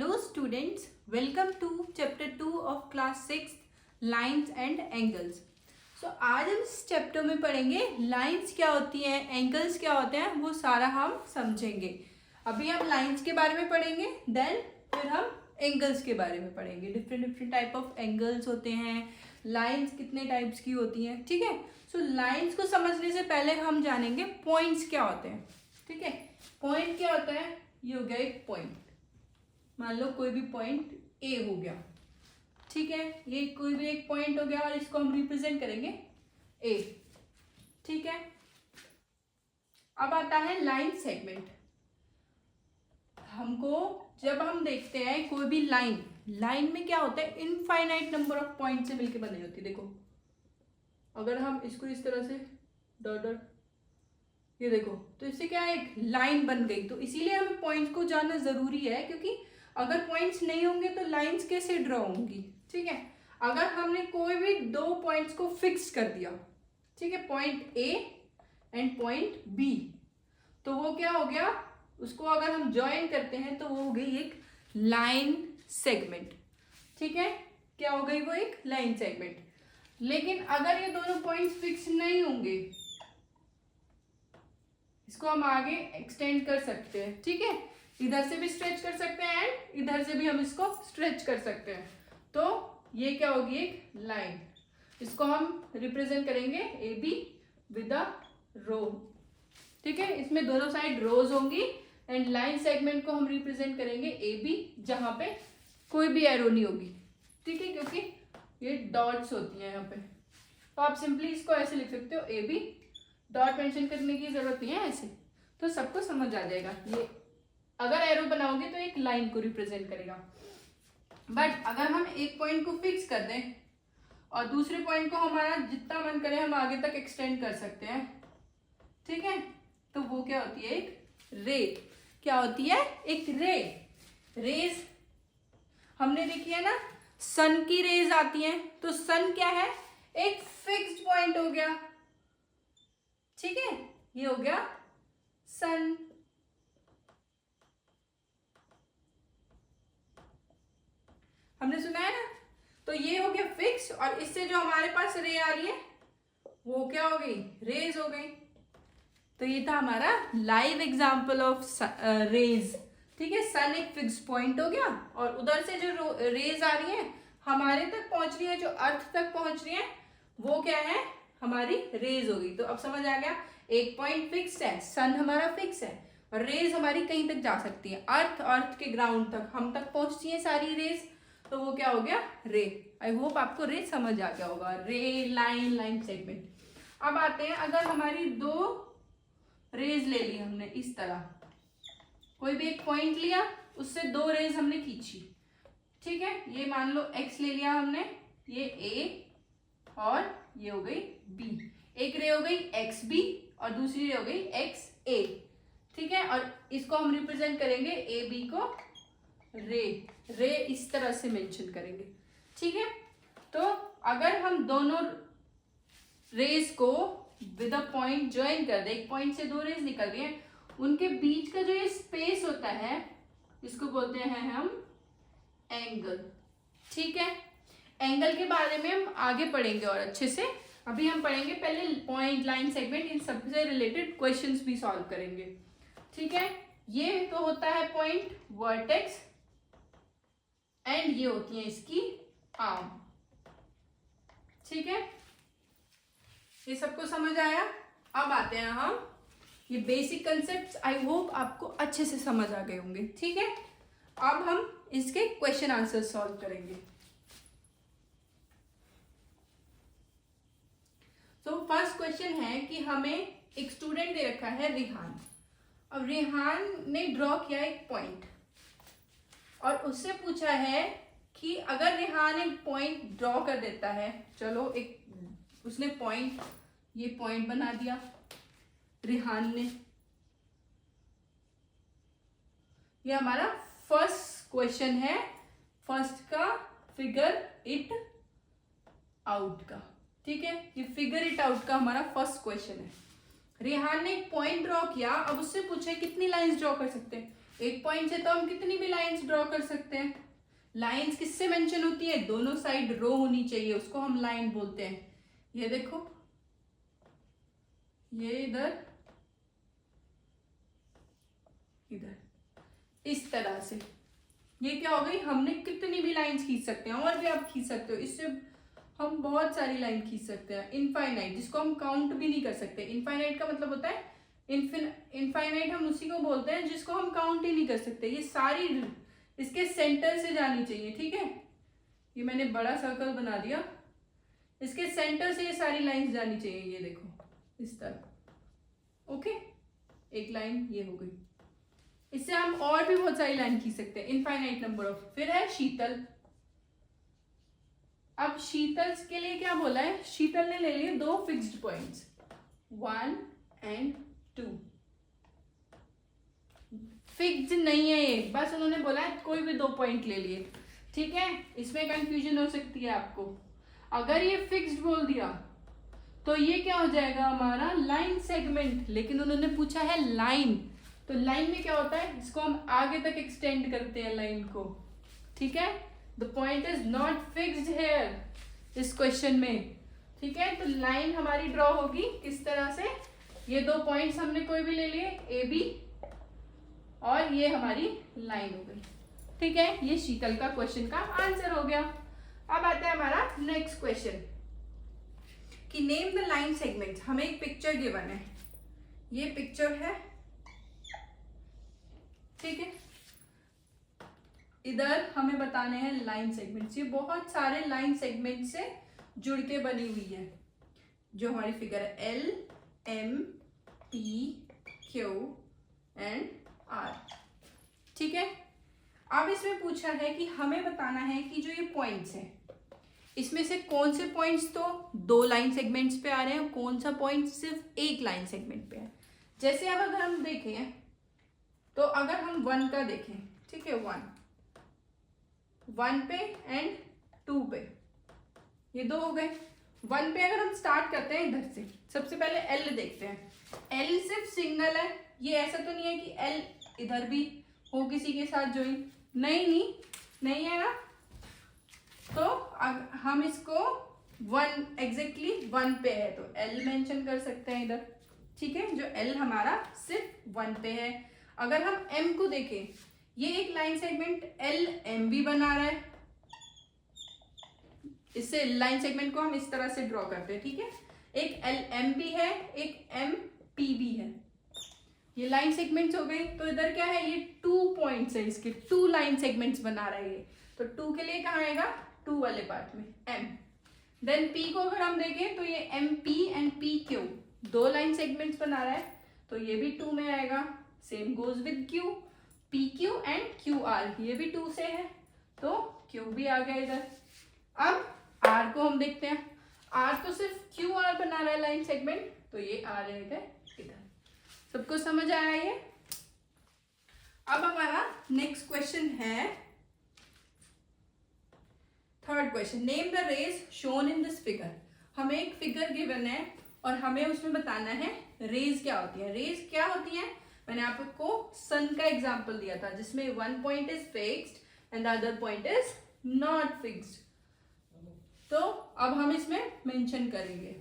Hello students, welcome to chapter 2 of class 6 lines and angles. So आज हम इस chapter में पढ़ेंगे लाइंस क्या होती हैं, एंगल्स क्या होते हैं, वो सारा हम समझेंगे. अभी हम लाइंस के बारे में पढ़ेंगे, देन फिर हम एंगल्स के बारे में पढ़ेंगे. डिफरेंट टाइप ऑफ एंगल्स होते हैं, लाइंस कितने टाइप्स की होती हैं. ठीक है. सो लाइंस को समझने से पहले हम जानेंगे पॉइंट्स क्या होते हैं. ठीक है. पॉइंट क्या होता है, ये हो गया एक पॉइंट. मान लो कोई भी पॉइंट ए हो गया. ठीक है. ये कोई भी एक पॉइंट हो गया और इसको हम रिप्रेजेंट करेंगे ए. ठीक है. अब आता है लाइन सेगमेंट. हमको जब हम देखते हैं कोई भी लाइन में क्या होता है, इनफाइनाइट नंबर ऑफ पॉइंट से मिलकर बनी होती है. देखो अगर हम इसको इस तरह से डॉट ये देखो, तो इससे क्या एक लाइन बन गई. तो इसीलिए हमें पॉइंट्स को जानना जरूरी है, क्योंकि अगर पॉइंट्स नहीं होंगे तो लाइंस कैसे ड्रॉ होंगी. ठीक है. अगर हमने कोई भी दो पॉइंट्स को फिक्स कर दिया, ठीक है, point A and point B, तो वो क्या हो गया, उसको अगर हम ज्वाइन करते हैं तो वो हो गई एक लाइन सेगमेंट. ठीक है. क्या हो गई, वो एक लाइन सेगमेंट. लेकिन अगर ये दोनों पॉइंट्स फिक्स नहीं होंगे, इसको हम आगे एक्सटेंड कर सकते हैं. ठीक है. इधर से भी स्ट्रेच कर सकते हैं एंड इधर से भी हम इसको स्ट्रेच कर सकते हैं. तो ये क्या होगी, एक लाइन. इसको हम रिप्रेजेंट करेंगे ए बी विद अ रो. ठीक है. इसमें दोनों साइड रोज होंगी एंड लाइन सेगमेंट को हम रिप्रेजेंट करेंगे ए बी, जहां पे कोई भी एरो नहीं होगी. ठीक है. क्योंकि ये डॉट्स होती हैं यहाँ पे, तो आप सिंपली इसको ऐसे लिख सकते हो ए बी. डॉट मेंशन करने की जरूरत नहीं है, ऐसे तो सबको समझ आ जाएगा. ये अगर एरो बनाओगे तो एक लाइन को रिप्रेजेंट करेगा. बट अगर हम एक पॉइंट को फिक्स कर दें और दूसरे पॉइंट को हमारा जितना मन करे हम आगे तक एक्सटेंड कर सकते हैं. ठीक है. तो वो क्या होती है, एक रे. क्या होती है, एक रे. रेज हमने देखी है ना, सन की रेज आती हैं. तो सन क्या है, एक फिक्स्ड पॉइंट हो गया. ठीक है. ये हो गया सन. हमने सुना है ना. तो ये हो गया फिक्स, और इससे जो हमारे पास रे आ रही है वो क्या हो गई, रेज हो गई. तो ये था हमारा लाइव एग्जांपल ऑफ रेज. ठीक है. सन एक फिक्स पॉइंट हो गया और उधर से जो रेज आ रही है हमारे तक पहुंच रही है, जो अर्थ तक पहुंच रही है, वो क्या है, हमारी रेज हो गई. तो अब समझ आ गया, एक पॉइंट फिक्स है, सन हमारा फिक्स है, और रेज हमारी कहीं तक जा सकती है, अर्थ के ग्राउंड तक हम तक पहुंचती है सारी रेज. तो वो क्या हो गया, रे. आई होप आपको रे समझ आ गया होगा. रे, लाइन सेगमेंट. अब आते हैं, अगर हमारी दो रेज ले ली हमने इस तरह, कोई भी एक पॉइंट लिया, उससे दो रेज हमने खींची. ठीक है. ये मान लो एक्स ले लिया हमने, ये ए और ये हो गई बी. एक रे हो गई एक्स बी और दूसरी रे हो गई एक्स ए. ठीक है. और इसको हम रिप्रेजेंट करेंगे ए बी को रे इस तरह से मेंशन करेंगे. ठीक है. तो अगर हम दोनों रेज को विद अ पॉइंट ज्वाइन कर दे, एक पॉइंट से दो रेज निकल रही हैं, उनके बीच का जो ये स्पेस होता है इसको बोलते हैं हम एंगल. ठीक है. एंगल के बारे में हम आगे पढ़ेंगे और अच्छे से. अभी हम पढ़ेंगे पहले पॉइंट, लाइन, सेगमेंट, इन सबसे रिलेटेड क्वेश्चंस भी सॉल्व करेंगे. ठीक है. ये तो होता है पॉइंट वर्टेक्स एंड ये होती है इसकी आर्म. ठीक है. ये सबको समझ आया. अब आते हैं हम, ये बेसिक कंसेप्ट्स आई होप आपको अच्छे से समझ आ गए होंगे. ठीक है. अब हम इसके क्वेश्चन आंसर सॉल्व करेंगे. तो फर्स्ट क्वेश्चन है कि हमें एक स्टूडेंट दे रखा है रिहान. अब रिहान ने ड्रॉ किया एक पॉइंट और उससे पूछा है कि अगर रिहान एक पॉइंट ड्रॉ कर देता है, चलो एक उसने पॉइंट, ये पॉइंट बना दिया रिहान ने. ये हमारा फर्स्ट क्वेश्चन है, फर्स्ट का फिगर इट आउट का. ठीक है. ये फिगर इट आउट का हमारा फर्स्ट क्वेश्चन है. रिहान ने एक पॉइंट ड्रॉ किया, अब उससे पूछा कितनी लाइंस ड्रॉ कर सकते हैं. एक पॉइंट से तो हम कितनी भी लाइंस ड्रॉ कर सकते हैं। लाइंस किससे मेंशन होती है, दोनों साइड रो होनी चाहिए, उसको हम लाइन बोलते हैं। ये देखो, ये इधर इधर इस तरह से, ये क्या हो गई, हमने कितनी भी लाइंस खींच सकते हैं, और भी आप खींच सकते हो, इससे हम बहुत सारी लाइन खींच सकते हैं। इनफाइनाइट, जिसको हम काउंट भी नहीं कर सकते। इनफाइनाइट का मतलब होता है इनफाइनाइट, हम उसी को बोलते हैं जिसको हम काउंट ही नहीं कर सकते। ये सारी इसके सेंटर से जानी चाहिए, ठीक है। ये मैंने बड़ा सर्कल बना दिया, इसके सेंटर से ये सारी लाइंस जानी चाहिए। ये देखो इस तरह, ओके, एक लाइन ये हो गई। इससे हम और भी बहुत सारी लाइन खींच सकते हैं, इनफाइनाइट नंबर ऑफ। फिर है शीतल। अब शीतल के लिए क्या बोला है, शीतल ने ले लिए 2 फिक्स्ड पॉइंट्स, 1 and 2। फिक्स्ड नहीं है ये, बस उन्होंने बोला है कोई भी 2 पॉइंट ले लिए, ठीक है। इसमें कंफ्यूजन हो सकती है आपको। अगर ये फिक्स्ड बोल दिया तो ये क्या हो जाएगा हमारा लाइन सेगमेंट, लेकिन उन्होंने पूछा है लाइन, तो लाइन में क्या होता है, इसको हम आगे तक एक्सटेंड करते हैं लाइन को, ठीक है। The point is not fixed here इस क्वेश्चन में, ठीक है। तो लाइन हमारी ड्रॉ होगी किस तरह से, ये 2 पॉइंट्स हमने कोई भी ले लिए, ए बी, और ये हमारी लाइन हो गई, ठीक है। ये शीतल का क्वेश्चन का आंसर हो गया। अब आता है हमारा नेक्स्ट क्वेश्चन कि नेम द लाइन सेगमेंट्स। हमें एक पिक्चर गिवन है, ये पिक्चर है, ठीक है। इधर हमें बताने हैं लाइन सेगमेंट्स। ये बहुत सारे लाइन सेगमेंट से जुड़ के बनी हुई है, जो हमारी फिगर है L M P Q and R, ठीक है। अब इसमें पूछा है कि हमें बताना है कि जो ये पॉइंट्स हैं, इसमें से कौन से पॉइंट्स तो 2 लाइन सेगमेंट्स पे आ रहे हैं, कौन सा पॉइंट सिर्फ 1 लाइन सेगमेंट पे है। जैसे अब अगर हम देखें, तो अगर हम 1 का देखें, ठीक है, 1 पे एंड 2 पे, ये 2 हो गए। 1 पे अगर हम स्टार्ट करते हैं इधर से, सबसे पहले एल देखते हैं। एल सिर्फ सिंगल है, ये ऐसा तो नहीं है कि एल इधर भी हो किसी के साथ ज्वाइन, नहीं है ना। तो हम इसको 1 एग्जैक्टली 1 पे है, तो एल मेंशन कर सकते हैं इधर, ठीक है। जो एल हमारा सिर्फ 1 पे है। अगर हम एम को देखें, ये एक लाइन सेगमेंट एल एम भी बना रहा है, इससे लाइन सेगमेंट को हम इस तरह से ड्रॉ करते हैं, ठीक है। एक एल एम भी है, एक एम पी भी है, ये लाइन सेगमेंट्स हो गई। तो इधर क्या है, ये 2 पॉइंट्स है, इसके 2 लाइन सेगमेंट्स बना रहे हैं। तो 2 के लिए कहाँ आएगा, 2 वाले पार्ट में एम। देन पी को अगर हम देखें, तो ये M P and P Q 2 line segments बना रहा है, तो ये भी 2 में आएगा। Same goes with Q, P Q and Q R, ये भी 2 से है, तो क्यू भी आ गया इधर। अब आर को हम देखते हैं, आर तो सिर्फ क्यू आर बना रहा है लाइन सेगमेंट, तो ये आ रहेगा इधर। सबको समझ आया ये। अब हमारा नेक्स्ट क्वेश्चन है, third question, name the rays shown in this figure. हमें एक फिगर गिवन है और हमें उसमें बताना है रेज क्या होती है। रेज क्या होती है, मैंने आपको सन का एग्जांपल दिया था, जिसमें 1 point is fixed and the other point is not fixed. तो अब हम इसमें मेंशन करेंगे।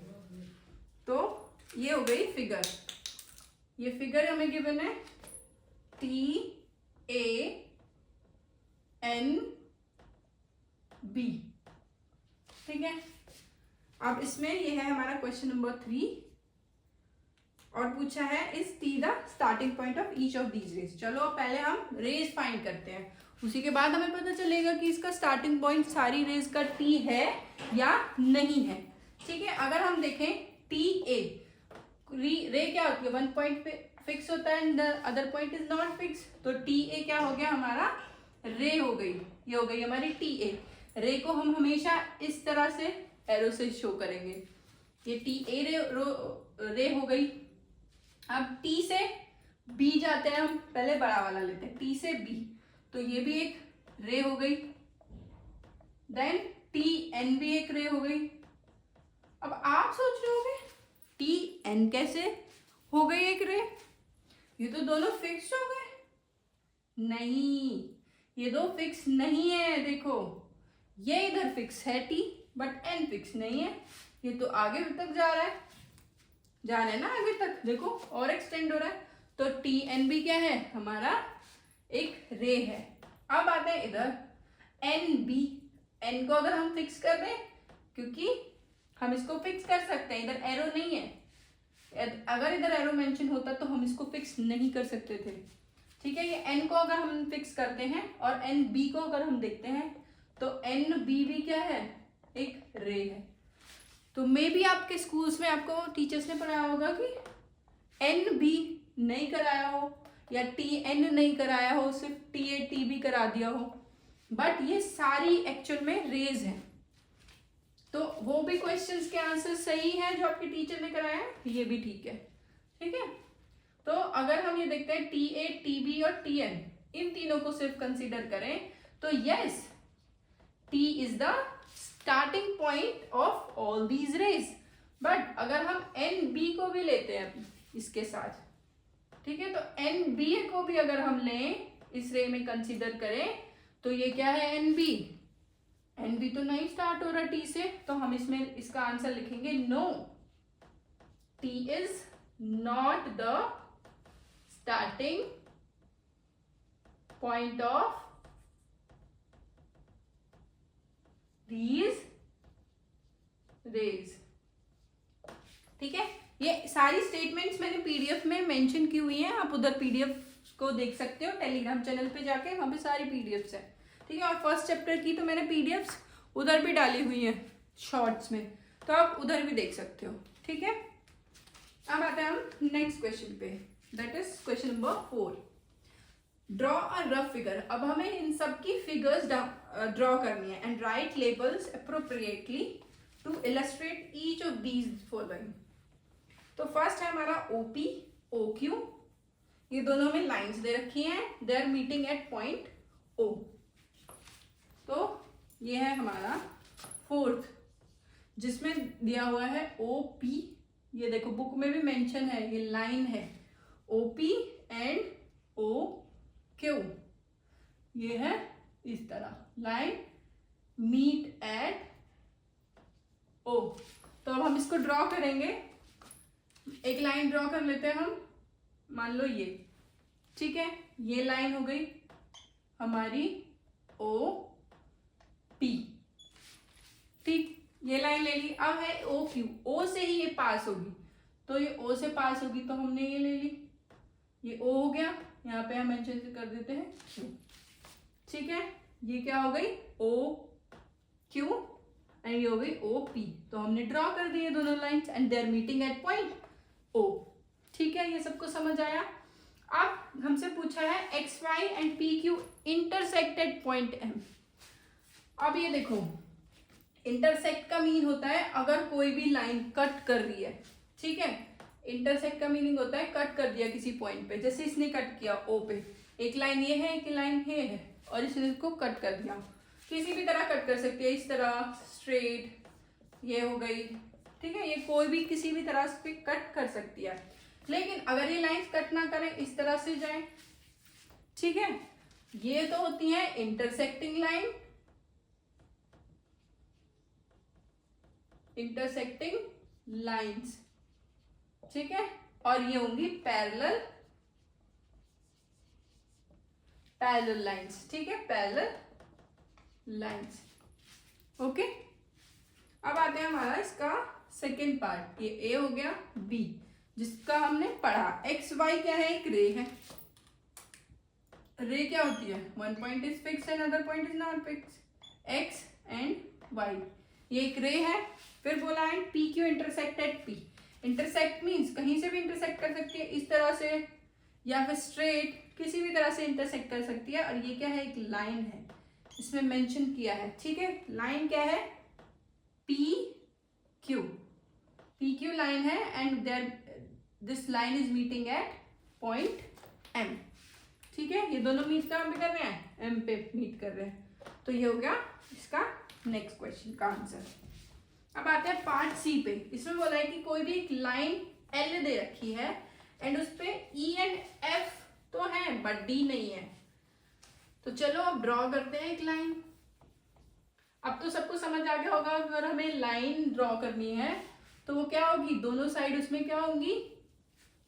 तो ये हो गई फिगर, ये फिगर हमें गिवन है TANB, ठीक है। अब इसमें ये है हमारा क्वेश्चन नंबर 3 और पूछा है is T the starting point of each of these raise. चलो पहले हम रेज फाइंड करते हैं, उसी के बाद हमें पता चलेगा कि इसका स्टार्टिंग पॉइंट सारी रेज का T है या नहीं है, ठीक है। अगर हम देखें TA, रे क्या होती है, 1 पॉइंट पे फिक्स होता है and the other point is not fix, तो TA क्या हो गया हमारा, रे हो गई, ये हो गई हमारी TA। रे को हम हमेशा इस तरह से एरो से शो करेंगे, ये TA रे हो गई। अब T से B जाते हैं, हम पहले बड़ा वाला लेते हैं, T से B, तो ये भी एक रे हो गई। देन TN भी एक रे हो गई। अब आप सोच रहे होंगे TN कैसे हो गई एक रे, ये तो दोनों फिक्स हो गए, नहीं, ये दो फिक्स नहीं है। देखो ये इधर फिक्स है टी, बट एन फिक्स नहीं है। ये तो आगे तक जा रहा है ना आगे तक, देखो और एक्सटेंड हो रहा है। तो टी एन भी क्या है, हमारा एक रे है। अब आते हैं इधर एन बी। एन को अगर हम फिक्स कर दें, क्योंकि हम इसको फिक्स कर सकते हैं, इधर एरो नहीं है। अगर इधर एरो मेंशन होता तो हम इसको फिक्स नहीं कर सकते थे। ठीक है, ये एन को अगर हम फिक्स करते हैं और एन बी को अगर हम देखते हैं तो एन बी भी क्या है, एक रे है। तो मे बी आपके स्कूल्स में आपको टीचर्स ने पढ़ाया होगा कि एन बी नहीं कराया हो या टी एन नहीं कराया हो, सिर्फ टी ए टी बी करा दिया हो, बट ये सारी एक्चुअल में रेज है। तो वो भी क्वेश्चंस के आंसर सही है जो आपके टीचर ने कराया है, ये भी ठीक है। ठीक है, तो अगर हम ये देखते हैं टी ए टी बी और टी एन, इन तीनों को सिर्फ कंसीडर करें तो yes, T is the starting point of all these raise. But अगर हम एन बी को भी लेते हैं अभी इसके साथ, ठीक है, तो एन बी को भी अगर हम लें इस रे में कंसीडर करें तो ये क्या है, एन बी। एन बी तो नहीं स्टार्ट हो रहा टी से, तो हम इसमें इसका आंसर लिखेंगे no, T is not the starting point of these rays। ठीक है, ये सारी स्टेटमेंट्स मैंने पीडीएफ में मेंशन की हुई हैं, आप उधर पीडीएफ को देख सकते हो टेलीग्राम चैनल पे जाके, वहां पे सारी पीडीएफ्स है। ठीक है, और फर्स्ट चैप्टर की तो मैंने पीडीएफ्स उधर भी डाली हुई हैं शॉर्ट्स में, तो आप उधर भी देख सकते हो। ठीक है, अब आते हैं हम नेक्स्ट क्वेश्चन पे, that is question number 4। Draw a rough figure. अब हमें इन सब की फिगर्स ड्रॉ करनी है and write labels appropriately to illustrate each of these following. तो फर्स्ट है हमारा ओपी ओ क्यू, ये दोनों में लाइंस दे रखी हैं, they are meeting at point O. तो ये है हमारा फोर्थ, जिसमें दिया हुआ है ओ पी, ये देखो बुक में भी मेंशन है, ये लाइन है O P and O Q, ये है इस तरह लाइन मीट एट ओ। तो अब हम इसको ड्रॉ करेंगे, एक लाइन ड्रॉ कर लेते हैं हम, मान लो ये, ठीक है, ये लाइन हो गई हमारी ओ पी। ठीक, ये लाइन ले ली। अब है ओ क्यू, ओ से ही ये पास होगी, तो ये ओ से पास होगी, तो हमने ये ले ली, ये ओ हो गया, यहाँ पे हम मेंशन कर देते हैं क्यू। ठीक है, ये क्या हो गई ओ क्यू एंड ये हो गई ओ पी। तो हमने ड्रॉ कर दिए दोनों lines and they are meeting at point O. ठीक है, ये सबको समझ आया। अब हमसे पूछा है X Y and P Q intersect at point M. अब ये देखो, इंटरसेक्ट का मीन होता है अगर कोई भी लाइन कट कर रही है। ठीक है, इंटरसेक्ट का मीनिंग होता है कट कर दिया किसी पॉइंट पे, जैसे इसने कट किया ओ पे, एक लाइन ये है, एक लाइन ये है, और इसने इसको कट कर दिया। किसी भी तरह कट कर सकती है, इस तरह स्ट्रेट, ये हो गई। ठीक है, ये कोई भी किसी भी तरह से कट कर सकती है, लेकिन अगर ये लाइंस कट ना करें, इस तरह से जाए, ठीक है, ये तो होती है इंटरसेक्टिंग लाइन, इंटरसेक्टिंग लाइंस। ठीक है, और ये होंगी पैरेलल लाइंस। ठीक है, पैरेलल लाइंस। ओके, अब आते हैं हमारा इसका सेकेंड पार्ट, ये ए हो गया, बी जिसका हमने पढ़ा। एक्स वाई क्या है, एक रे है। रे क्या होती है, one point is fix and other point is not fix, X and Y, ये एक रे है। फिर बोला है P Q intersect at P. Intersect means कहीं से भी इंटरसेक्ट कर सकती है, इस तरह से या फिर स्ट्रेट, किसी भी तरह से इंटरसेक्ट कर सकती है। और ये क्या है, एक लाइन है, इसमें मेंशन किया है। ठीक है, लाइन क्या है, पी क्यू लाइन है and there this line is meeting at point M. ठीक है, ये दोनों मीट कहाँ पे कर रहे हैं, एम पे मीट कर रहे हैं। तो ये हो गया इसका नेक्स्ट क्वेश्चन का आंसर। अब आते हैं पार्ट सी पे। इसमें बोला है कि कोई भी एक लाइन एल दे रखी है एंड उस पे ई एंड एफ तो है बट डी नहीं है। तो चलो अब ड्रॉ करते हैं एक लाइन। अब तो सबको समझ आ गया होगा, अगर हमें लाइन ड्रॉ करनी है तो वो क्या होगी, दोनों साइड उसमें क्या होंगी,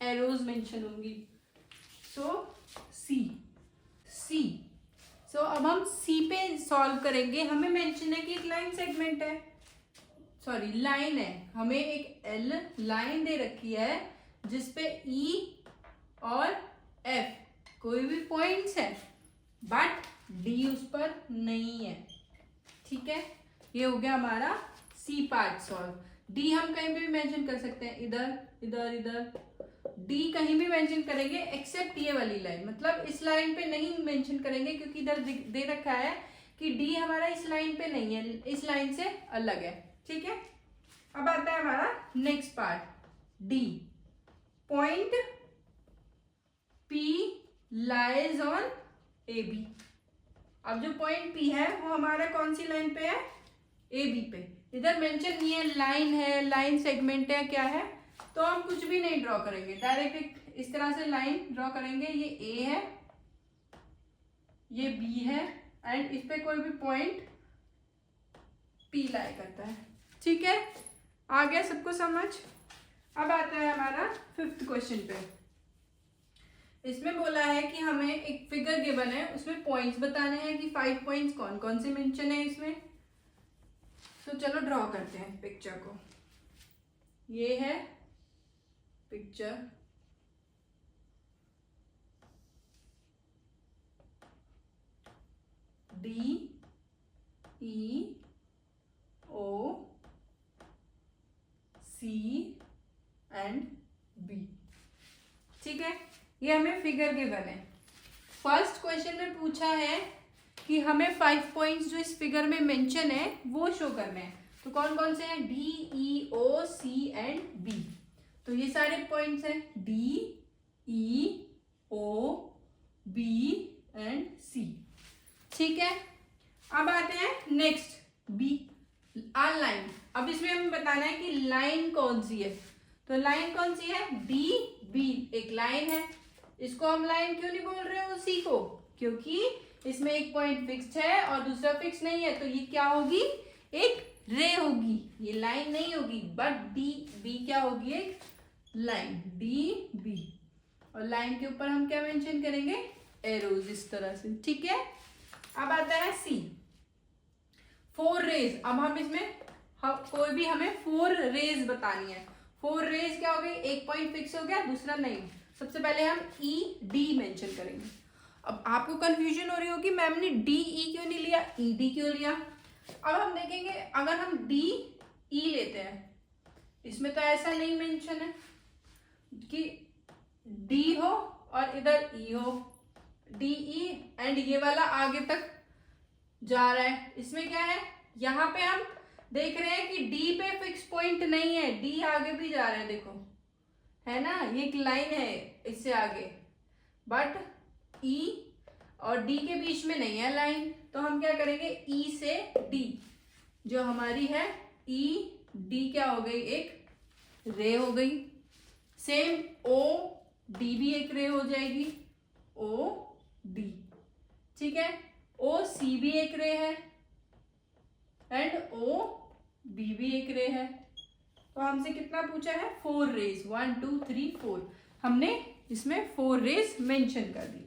एरोज मेंशन होंगी। सो सी सो अब हम सी पे सॉल्व करेंगे। हमें मेंशन है कि एक लाइन सेगमेंट है, सॉरी लाइन है, हमें एक एल लाइन दे रखी है जिसपे ई और एफ कोई भी पॉइंट्स है बट डी उस पर नहीं है। ठीक है, ये हो गया हमारा सी पार्ट सॉल्व। डी हम कहीं भी मेंशन कर सकते हैं, इधर इधर इधर, डी कहीं भी मेंशन करेंगे एक्सेप्ट ये वाली लाइन, मतलब इस लाइन पे नहीं मेंशन करेंगे क्योंकि इधर दे रखा है कि डी हमारा इस लाइन पे नहीं है, इस लाइन से अलग है। ठीक है, अब आता है हमारा next part, D point P lies on A B. अब जो पॉइंट पी है वो हमारा कौन सी लाइन पे है, ए बी पे। इधर मेंशन नहीं है, लाइन है, लाइन सेगमेंट है, क्या है, तो हम कुछ भी नहीं ड्रॉ करेंगे, डायरेक्ट इस तरह से लाइन ड्रॉ करेंगे। ये ए है, ये बी है एंड इस पे कोई भी पॉइंट पी लाई करता है। ठीक है, आ गया सबको समझ। अब आता है हमारा फिफ्थ क्वेश्चन पे। इसमें बोला है कि हमें एक फिगर गिवन है, उसमें पॉइंट्स बताने हैं कि 5 पॉइंट्स कौन कौन से मेंशन है इसमें। तो चलो ड्रॉ करते हैं पिक्चर को। ये है picture, D E O C and B. ठीक है, ये हमें फिगर गिवन है। फर्स्ट क्वेश्चन में पूछा है कि हमें 5 पॉइंट्स जो इस फिगर में मेंशन है वो शो करने हैं। तो कौन कौन से हैं, D E O C and B. तो ये सारे पॉइंट्स हैं, D E O B and C. ठीक है, अब आते हैं नेक्स्ट, बी लाइन। अब इसमें हमें बताना है कि लाइन कौन सी है। तो लाइन कौन सी है, डी बी एक लाइन है। इसको हम लाइन क्यों नहीं बोल रहे हो, सी को, क्योंकि इसमें एक पॉइंट फिक्स्ड है और दूसरा फिक्स नहीं है, तो ये क्या होगी, एक रे होगी, ये लाइन नहीं होगी। बट डी बी क्या होगी, एक लाइन, डी बी। और लाइन के ऊपर हम क्या मेंशन करेंगे, एरोज, इस तरह से। ठीक है, अब आता है सी, 4 रेज। अब हम इसमें कोई भी हमें 4 रेज बतानी है। 4 रेज क्या हो गई, एक पॉइंट फिक्स हो गया, दूसरा नहीं। सबसे पहले हम ई डी मेंशन करेंगे। अब आपको कंफ्यूजन हो रही होगी मैम ने डी ई क्यों नहीं लिया, ई डी क्यों लिया। अब हम देखेंगे, अगर हम डी ई लेते हैं, इसमें तो ऐसा नहीं मेंशन है कि डी हो और इधर ई हो, डी ई एंड ये वाला आगे तक जा रहा है। इसमें क्या है, यहाँ पे हम देख रहे हैं कि डी पे फिक्स पॉइंट नहीं है, डी आगे भी जा रहा है, देखो है ना, ये एक लाइन है इससे आगे, बट ई और डी के बीच में नहीं है लाइन। तो हम क्या करेंगे, ई से डी जो हमारी है, ई डी क्या हो गई, एक रे हो गई। सेम ओ डी भी एक रे हो जाएगी, ओ डी। ठीक है, ओ सी भी एक रे है एंड ओ बी भी एक रे है। तो हमसे कितना पूछा है, 4 रेज, 1 2 3 4। हमने इसमें 4 रेज मेंशन कर दी।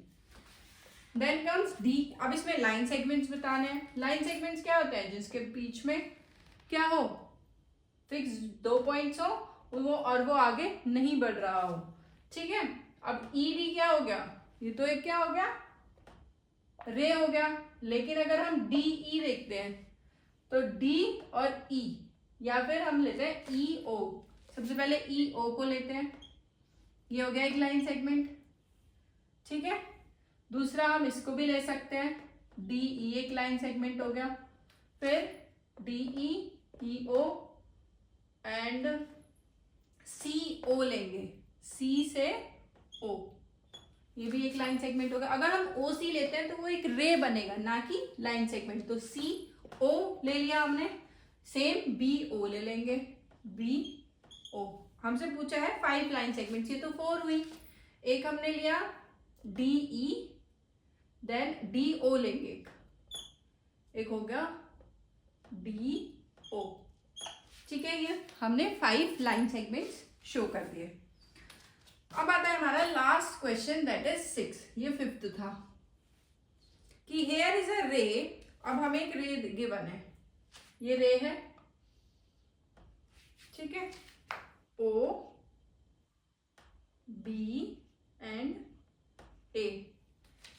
Then comes D. अब इसमें लाइन सेगमेंट्स बताने हैं। लाइन सेगमेंट्स क्या होता है, जिसके बीच में क्या हो, फिक्स 2 पॉइंट्स हो और वो आगे नहीं बढ़ रहा हो। ठीक है, अब ई डी क्या हो गया, ये तो एक क्या हो गया, रे हो गया। लेकिन अगर हम डी ई देखते हैं तो डी और ई, या फिर हम लेते हैं ई ओ। सबसे पहले ई ओ को लेते हैं, ये हो गया एक लाइन सेगमेंट। ठीक है, दूसरा हम इसको भी ले सकते हैं, डी ई एक लाइन सेगमेंट हो गया। फिर डी ई ओ एंड सी ओ लेंगे, सी से ओ, ये भी एक लाइन सेगमेंट होगा। अगर हम ओ सी लेते हैं तो वो एक रे बनेगा, ना कि लाइन सेगमेंट। तो सी ओ ले लिया हमने, सेम बी ओ ले लेंगे, बी ओ। हमसे पूछा है 5 लाइन सेगमेंट्स, ये तो 4 हुई। एक हमने लिया डी ई देन DO लेंगे, एक हो गया DO। ठीक है, ये हमने 5 लाइन सेगमेंट्स शो कर दिए। अब आता है हमारा लास्ट क्वेश्चन, दैट इज 6। ये 5th था कि हेयर इज अ रे। अब हमें एक रे गिवन है, ये रे है, ठीक है, O, B एंड A।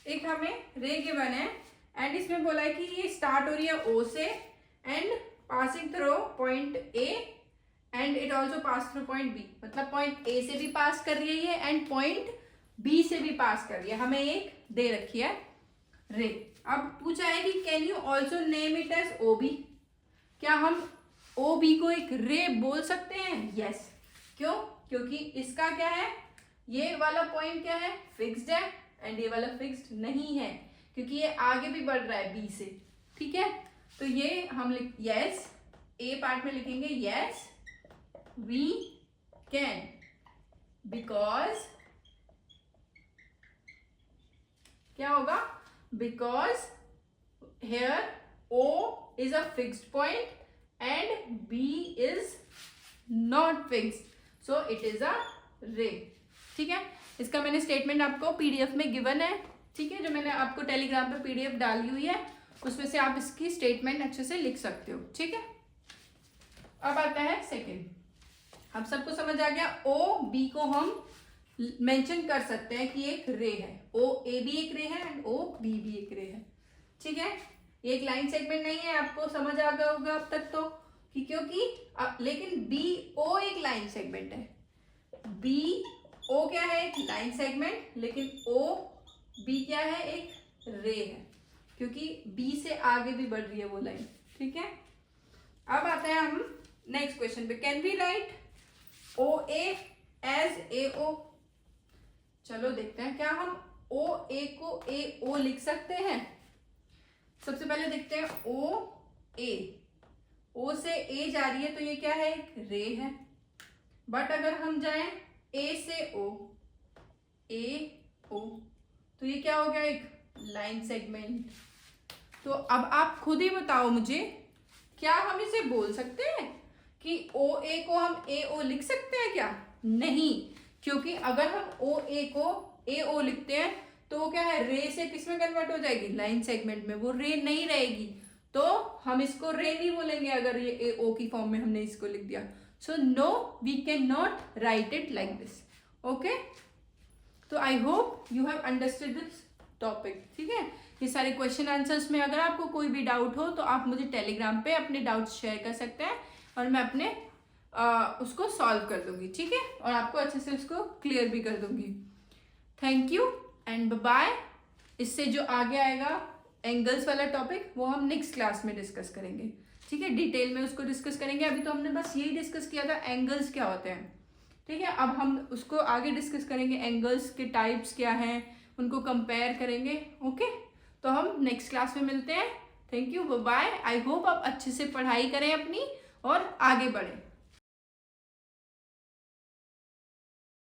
एक हमें रे गिवन है एंड इसमें बोला है कि ये स्टार्ट हो रही है O से and passing through point A and it also pass through point B। मतलब पॉइंट A से भी पास कर रही है ये एंड पॉइंट B से भी पास कर रही है। हमें एक दे रखी है रे। अब पूछा है कि can you also name it as OB। क्या हम OB को एक रे बोल सकते हैं? यस। क्यों? क्योंकि इसका क्या है, ये वाला पॉइंट क्या है, फिक्स्ड है एंड ये वाला फिक्स्ड नहीं है क्योंकि ये आगे भी बढ़ रहा है B से। ठीक है, तो ये हम यस A पार्ट में लिखेंगे, यस वी कैन, बिकॉज क्या होगा, because here O is a fixed point and B is not fixed, so it is a ray। ठीक है, इसका मैंने स्टेटमेंट आपको PDF में गिवन है, ठीक है, जो मैंने आपको टेलीग्राम पे PDF डाली हुई है, उसमें से आप इसकी स्टेटमेंट अच्छे से लिख सकते हो। ठीक है, अब आता है सेकंड। अब सबको समझ आ गया, OB को हम मेंशन कर सकते हैं कि एक रे है, OA भी एक रे है एंड OB भी एक रे है। ठीक है, ये एक लाइन सेगमेंट नहीं है, आपको समझ आ गया होगा अब तक तो कि क्योंकि लेकिन BO एक लाइन सेगमेंट है। BO क्या है, एक लाइन सेगमेंट, लेकिन OB क्या है, एक रे है क्योंकि B से आगे भी बढ़ रही है वो लाइन। ठीक है, अब आता है हम नेक्स्ट क्वेश्चन पे, can we write OA as AO। चलो देखते हैं क्या हम OA को AO लिख सकते हैं। सबसे पहले देखते हैं OA, O से A जा रही है तो ये क्या है, एक रे है। बट अगर हम जाएं A से O, AO, तो ये क्या हो गया, एक लाइन सेगमेंट। तो अब आप खुद ही बताओ मुझे, क्या हम इसे बोल सकते हैं कि OA को हम AO लिख सकते हैं क्या? नहीं, क्योंकि अगर हम OA को AO लिखते हैं तो वो क्या है, रे से किस में कन्वर्ट हो जाएगी, लाइन सेगमेंट में, वो रे नहीं रहेगी, तो हम इसको रे नहीं बोलेंगे अगर ये AO की फॉर्म में हमने इसको लिख दिया। So no, we can not write it like this. Okay, तो I hope you have understood this topic. ठीक है, ये सारे क्वेश्चन आंसर्स में अगर आपको कोई भी डाउट हो तो आप मुझे टेलीग्राम पे अपने डाउट्स शेयर कर सकते हैं और मैं अपने उसको सॉल्व कर दूंगी। ठीक है, और आपको अच्छे से उसको क्लियर भी कर दूंगी। Thank you and bye. इससे जो आगे आएगा एंगल्स वाला टॉपिक, वो हम नेक्स्ट क्लास में डिस्कस करेंगे। ठीक है, डिटेल में उसको डिस्कस करेंगे। अभी तो हमने बस यही डिस्कस किया था एंगल्स क्या होते हैं। ठीक है, अब हम उसको आगे डिस्कस करेंगे, एंगल्स के टाइप्स क्या हैं, उनको कंपेयर करेंगे। ओके, तो हम नेक्स्ट क्लास में मिलते हैं। Thank you, bye. I hope आप अच्छे से पढ़ाई करें अपनी और आगे बढ़ें।